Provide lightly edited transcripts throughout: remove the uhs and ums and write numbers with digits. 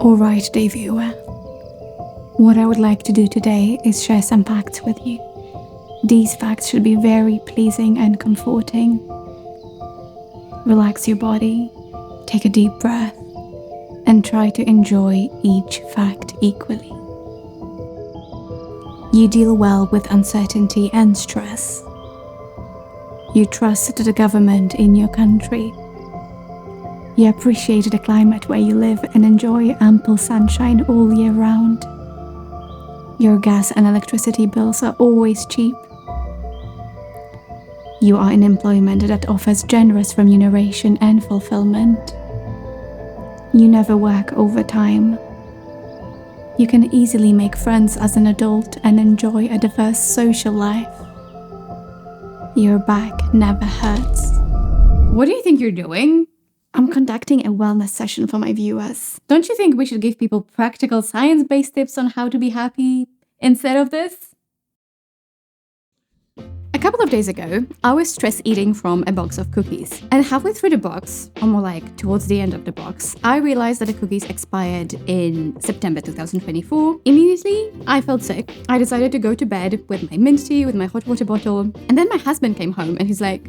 Alright, day viewer. What I would like to do today is share some facts with you. These facts should be very pleasing and comforting. Relax your body, take a deep breath, and try to enjoy each fact equally. You deal well with uncertainty and stress. You trust the government in your country. You appreciate the climate where you live and enjoy ample sunshine all year round. Your gas and electricity bills are always cheap. You are in employment that offers generous remuneration and fulfillment. You never work overtime. You can easily make friends as an adult and enjoy a diverse social life. Your back never hurts. What do you think you're doing? I'm conducting a wellness session for my viewers. Don't you think we should give people practical science-based tips on how to be happy instead of this? A couple of days ago, I was stress eating from a box of cookies. And halfway through the box, or more like towards the end of the box, I realized that the cookies expired in September 2024. Immediately, I felt sick. I decided to go to bed with my mint tea, with my hot water bottle. And then my husband came home and he's like,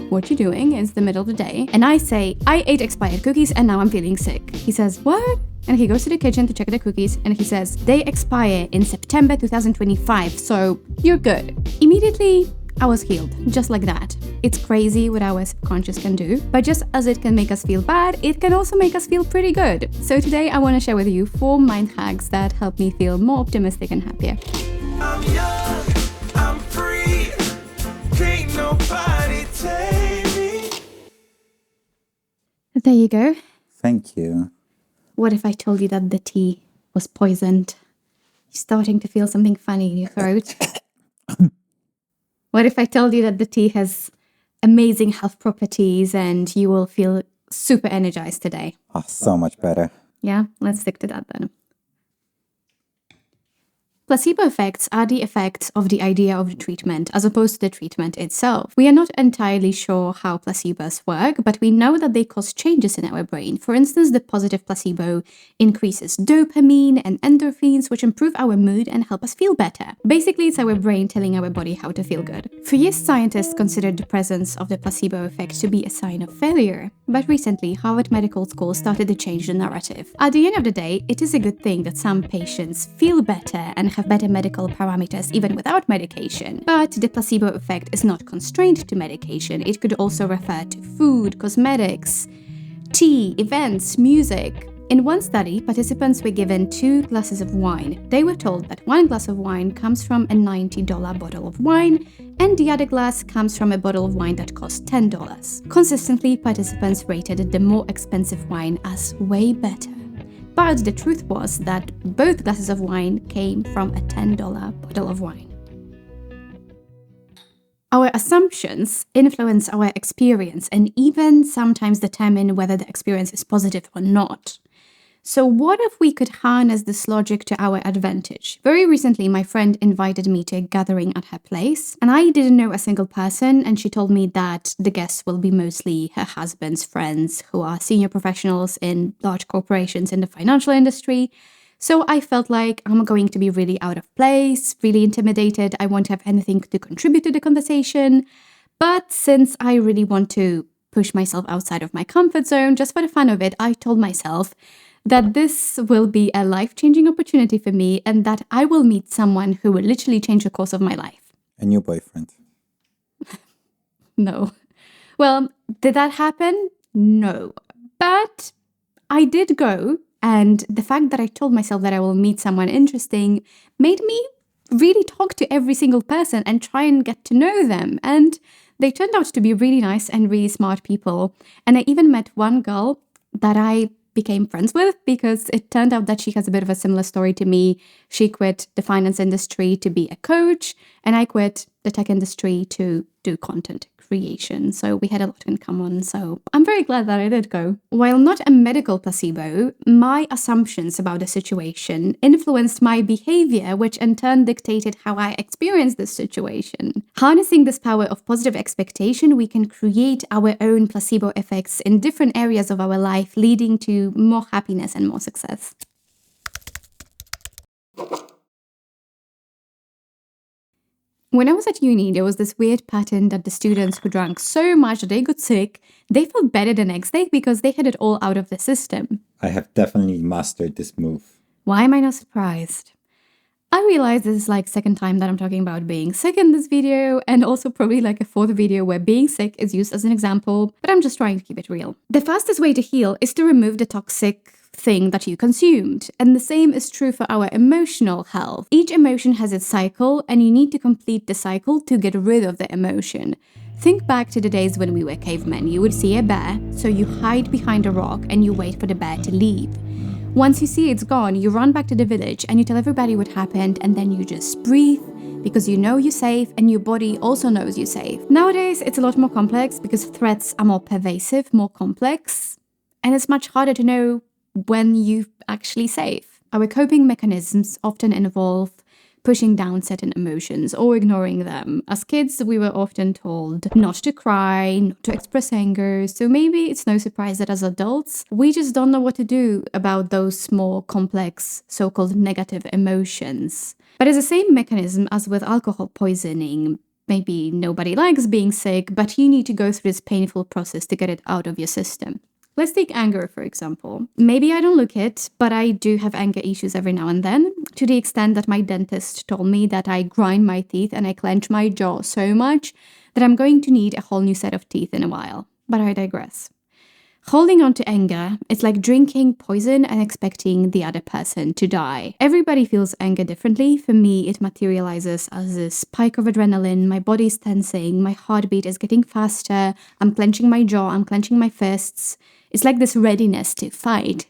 "What you doing?" It's the middle of the day. And I say, "I ate expired cookies and now I'm feeling sick." He says, "What?" And he goes to the kitchen to check the cookies and he says, "They expire in September 2025, so you're good." Immediately, I was healed, just like that. It's crazy what our subconscious can do, but just as it can make us feel bad, it can also make us feel pretty good. So today I want to share with you 4 mind hacks that help me feel more optimistic and happier. I'm young, I'm free, can't nobody take me. There you go. Thank you. What if I told you that the tea was poisoned? You're starting to feel something funny in your throat. What if I told you that the tea has amazing health properties and you will feel super energized today? Oh, so much better. Yeah, let's stick to that then. Placebo effects are the effects of the idea of the treatment as opposed to the treatment itself. We are not entirely sure how placebos work, but we know that they cause changes in our brain. For instance, the positive placebo increases dopamine and endorphins, which improve our mood and help us feel better. Basically, it's our brain telling our body how to feel good. For years, scientists considered the presence of the placebo effect to be a sign of failure. But recently, Harvard Medical School started to change the narrative. At the end of the day, it is a good thing that some patients feel better and have better medical parameters even without medication. But the placebo effect is not constrained to medication. It could also refer to food, cosmetics, tea, events, music. In one study, participants were given 2 glasses of wine. They were told that 1 glass of wine comes from a $90 bottle of wine, and the other glass comes from a bottle of wine that costs $10. Consistently, participants rated the more expensive wine as way better. But the truth was that both glasses of wine came from a $10 bottle of wine. Our assumptions influence our experience and even sometimes determine whether the experience is positive or not. So what if we could harness this logic to our advantage? Very recently, my friend invited me to a gathering at her place, and I didn't know a single person, and she told me that the guests will be mostly her husband's friends who are senior professionals in large corporations in the financial industry. So I felt like I'm going to be really out of place, really intimidated. I won't have anything to contribute to the conversation. But since I really want to push myself outside of my comfort zone, just for the fun of it, I told myself that this will be a life-changing opportunity for me and that I will meet someone who will literally change the course of my life. A new boyfriend. No. Well, did that happen? No. But I did go, and the fact that I told myself that I will meet someone interesting made me really talk to every single person and try and get to know them. And they turned out to be really nice and really smart people. And I even met one girl that I became friends with because it turned out that she has a bit of a similar story to me. She quit the finance industry to be a coach, and I quit the tech industry to do content creation. So we had a lot in common. So I'm very glad that I did go. While not a medical placebo, my assumptions about the situation influenced my behavior, which in turn dictated how I experienced this situation. Harnessing this power of positive expectation, we can create our own placebo effects in different areas of our life, leading to more happiness and more success. When I was at uni, there was this weird pattern that the students who drank so much that they got sick, they felt better the next day because they had it all out of the system. I have definitely mastered this move. Why am I not surprised? I realize this is like second time that I'm talking about being sick in this video, and also probably like a fourth video where being sick is used as an example, but I'm just trying to keep it real. The fastest way to heal is to remove the toxic thing that you consumed, and the same is true for our emotional health. Each emotion has its cycle, and you need to complete the cycle to get rid of the emotion. Think back to the days when we were cavemen. You would see a bear, so you hide behind a rock and you wait for the bear to leave. Once you see it's gone, you run back to the village and you tell everybody what happened, and then you just breathe because you know you're safe and your body also knows you're safe. Nowadays, it's a lot more complex because threats are more pervasive, more complex, and it's much harder to know when you're actually safe. Our coping mechanisms often involve pushing down certain emotions or ignoring them. As kids, we were often told not to cry, not to express anger, so maybe it's no surprise that as adults, we just don't know what to do about those more complex, so-called negative emotions. But it's the same mechanism as with alcohol poisoning. Maybe nobody likes being sick, but you need to go through this painful process to get it out of your system. Let's take anger, for example. Maybe I don't look it, but I do have anger issues every now and then, to the extent that my dentist told me that I grind my teeth and I clench my jaw so much that I'm going to need a whole new set of teeth in a while. But I digress. Holding on to anger is like drinking poison and expecting the other person to die. Everybody feels anger differently. For me, it materializes as a spike of adrenaline. My body's tensing, my heartbeat is getting faster, I'm clenching my jaw, I'm clenching my fists. It's like this readiness to fight,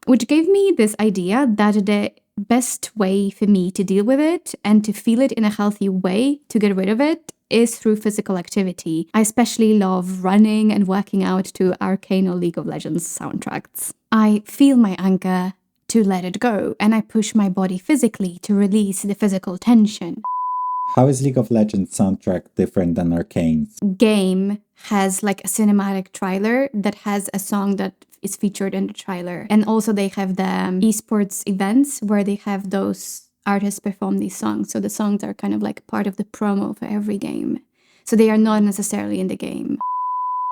which gave me this idea that the best way for me to deal with it and to feel it in a healthy way, to get rid of it, is through physical activity. I especially love running and working out to Arcane or League of Legends soundtracks. I feel my anger to let it go, and I push my body physically to release the physical tension. How is League of Legends soundtrack different than Arcane's? Game has like a cinematic trailer that has a song that is featured in the trailer. And also they have the esports events where they have those artists perform these songs. So the songs are kind of like part of the promo for every game. So they are not necessarily in the game.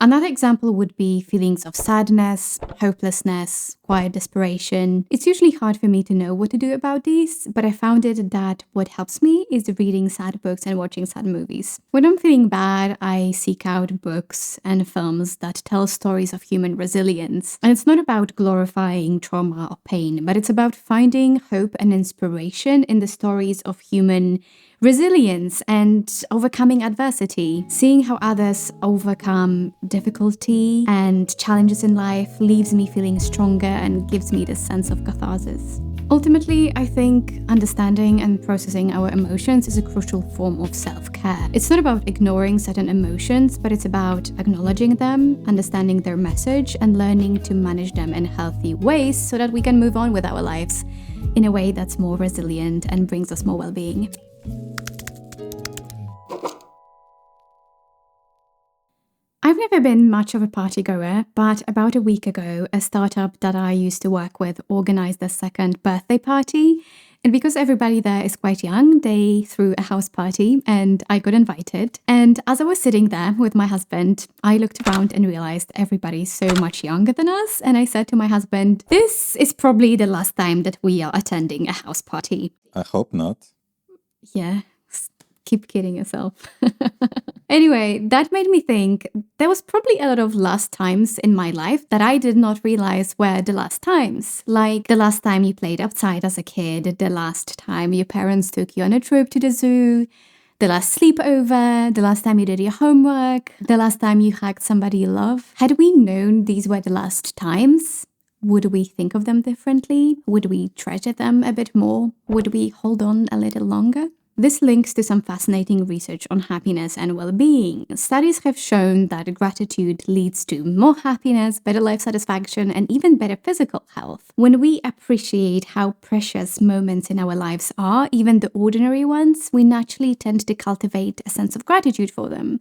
Another example would be feelings of sadness, hopelessness, quiet desperation. It's usually hard for me to know what to do about these, but I found it that what helps me is reading sad books and watching sad movies. When I'm feeling bad, I seek out books and films that tell stories of human resilience. And it's not about glorifying trauma or pain, but it's about finding hope and inspiration in the stories of human resilience and overcoming adversity. Seeing how others overcome difficulty and challenges in life leaves me feeling stronger and gives me this sense of catharsis. Ultimately, I think understanding and processing our emotions is a crucial form of self-care. It's not about ignoring certain emotions, but it's about acknowledging them, understanding their message, and learning to manage them in healthy ways so that we can move on with our lives in a way that's more resilient and brings us more well-being. I've never been much of a party goer, but about a week ago, a startup that I used to work with organized their second birthday party. And because everybody there is quite young, they threw a house party and I got invited. And as I was sitting there with my husband, I looked around and realized everybody's so much younger than us. And I said to my husband, this is probably the last time that we are attending a house party. I hope not. Yeah, keep kidding yourself. Anyway, that made me think there was probably a lot of last times in my life that I did not realize were the last times. Like the last time you played outside as a kid, the last time your parents took you on a trip to the zoo, the last sleepover, the last time you did your homework, the last time you hugged somebody you love. Had we known these were the last times, would we think of them differently? Would we treasure them a bit more? Would we hold on a little longer? This links to some fascinating research on happiness and well-being. Studies have shown that gratitude leads to more happiness, better life satisfaction, and even better physical health. When we appreciate how precious moments in our lives are, even the ordinary ones, we naturally tend to cultivate a sense of gratitude for them.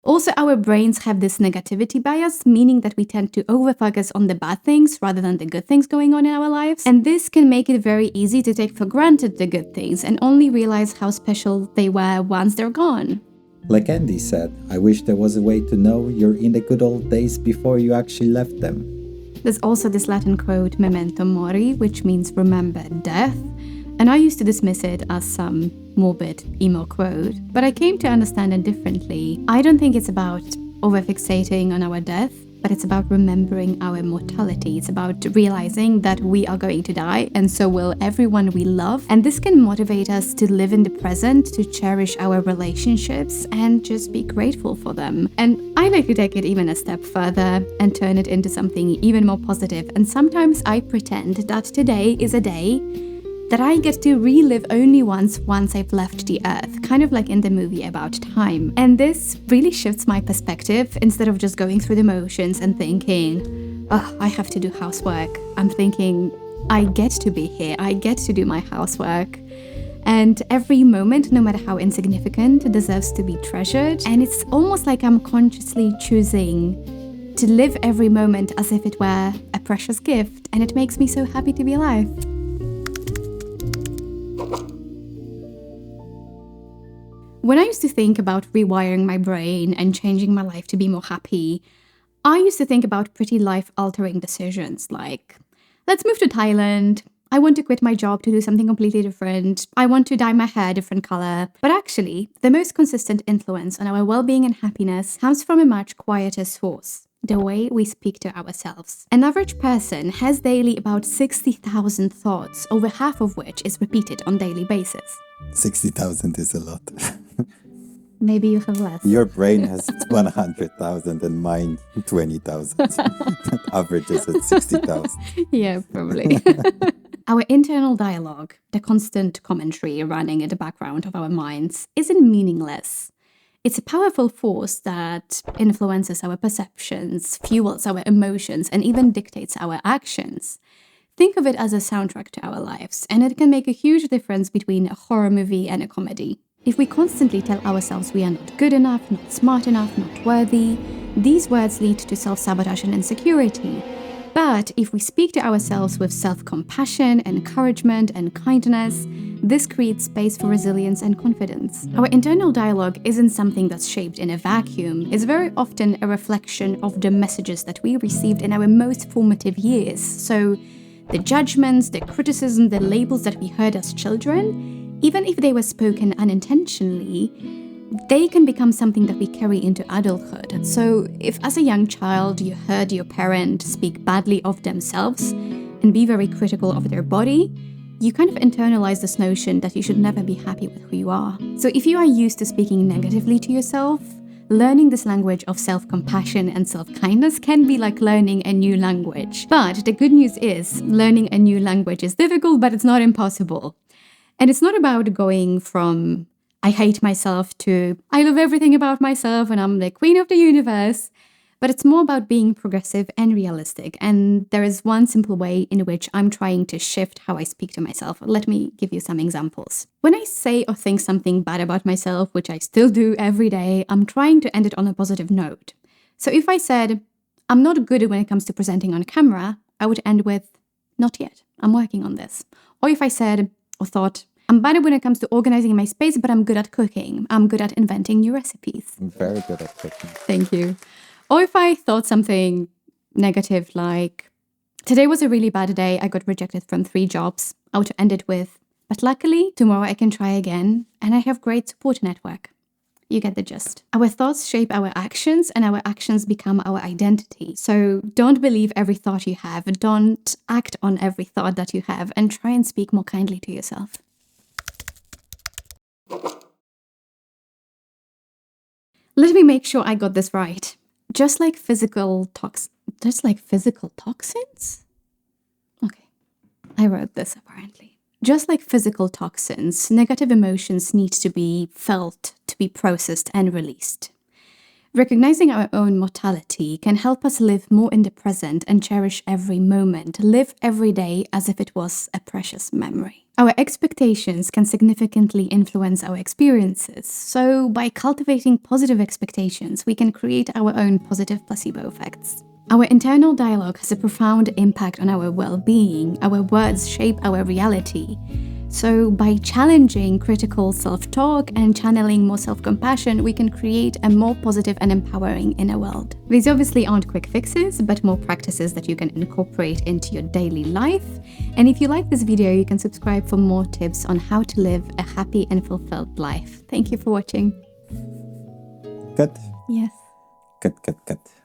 Also, our brains have this negativity bias, meaning that we tend to overfocus on the bad things rather than the good things going on in our lives. And this can make it very easy to take for granted the good things and only realize how special they were once they're gone. Like Andy said, I wish there was a way to know you're in the good old days before you actually left them. There's also this Latin quote, memento mori, which means remember death. And I used to dismiss it as some morbid emo quote, but I came to understand it differently. I don't think it's about overfixating on our death, but it's about remembering our mortality. It's about realizing that we are going to die, and so will everyone we love. And this can motivate us to live in the present, to cherish our relationships, and just be grateful for them. And I like to take it even a step further and turn it into something even more positive. And sometimes I pretend that today is a day that I get to relive only once I've left the earth, kind of like in the movie About Time. And this really shifts my perspective. Instead of just going through the motions and thinking, oh, I have to do housework, I'm thinking, I get to be here, I get to do my housework. And every moment, no matter how insignificant, deserves to be treasured. And it's almost like I'm consciously choosing to live every moment as if it were a precious gift. And it makes me so happy to be alive. When I used to think about rewiring my brain and changing my life to be more happy, I used to think about pretty life-altering decisions like, let's move to Thailand, I want to quit my job to do something completely different, I want to dye my hair a different color. But actually, the most consistent influence on our well-being and happiness comes from a much quieter source: the way we speak to ourselves. An average person has daily about 60,000 thoughts, over half of which is repeated on a daily basis. 60,000 is a lot. Maybe you have less. Your brain has 100,000 and mine 20,000. That averages at 60,000. Yeah, probably. Our internal dialogue, the constant commentary running in the background of our minds, isn't meaningless. It's a powerful force that influences our perceptions, fuels our emotions, and even dictates our actions. Think of it as a soundtrack to our lives, and it can make a huge difference between a horror movie and a comedy. If we constantly tell ourselves we are not good enough, not smart enough, not worthy, these words lead to self-sabotage and insecurity. But if we speak to ourselves with self-compassion, encouragement, and kindness, this creates space for resilience and confidence. Our internal dialogue isn't something that's shaped in a vacuum. It's very often a reflection of the messages that we received in our most formative years. So the judgments, the criticism, the labels that we heard as children, even if they were spoken unintentionally, they can become something that we carry into adulthood. So if as a young child you heard your parent speak badly of themselves and be very critical of their body, you kind of internalize this notion that you should never be happy with who you are. So if you are used to speaking negatively to yourself, learning this language of self-compassion and self-kindness can be like learning a new language. But the good news is, learning a new language is difficult, but it's not impossible. And it's not about going from I hate myself to I love everything about myself and I'm the queen of the universe. But it's more about being progressive and realistic. And there is one simple way in which I'm trying to shift how I speak to myself. Let me give you some examples. When I say or think something bad about myself, which I still do every day, I'm trying to end it on a positive note. So if I said, I'm not good when it comes to presenting on camera, I would end with, not yet, I'm working on this. Or if I said or thought, I'm bad when it comes to organizing my space, but I'm good at cooking. I'm good at inventing new recipes. I'm very good at cooking. Thank you. Or if I thought something negative like, today was a really bad day, I got rejected from 3 jobs, I would end it with, but luckily, tomorrow I can try again, and I have great support network. You get the gist. Our thoughts shape our actions, and our actions become our identity. So don't believe every thought you have, don't act on every thought that you have, and try and speak more kindly to yourself. Let me make sure I got this right. Just like physical toxins? Okay, I wrote this apparently. Just like physical toxins, negative emotions need to be felt, to be processed and released. Recognizing our own mortality can help us live more in the present and cherish every moment, live every day as if it was a precious memory. Our expectations can significantly influence our experiences, so by cultivating positive expectations, we can create our own positive placebo effects. Our internal dialogue has a profound impact on our well-being. Our words shape our reality. So by challenging critical self-talk and channeling more self-compassion, we can create a more positive and empowering inner world. These obviously aren't quick fixes, but more practices that you can incorporate into your daily life. And if you like this video, you can subscribe for more tips on how to live a happy and fulfilled life. Thank you for watching. Cut. Yes. Cut, cut, cut.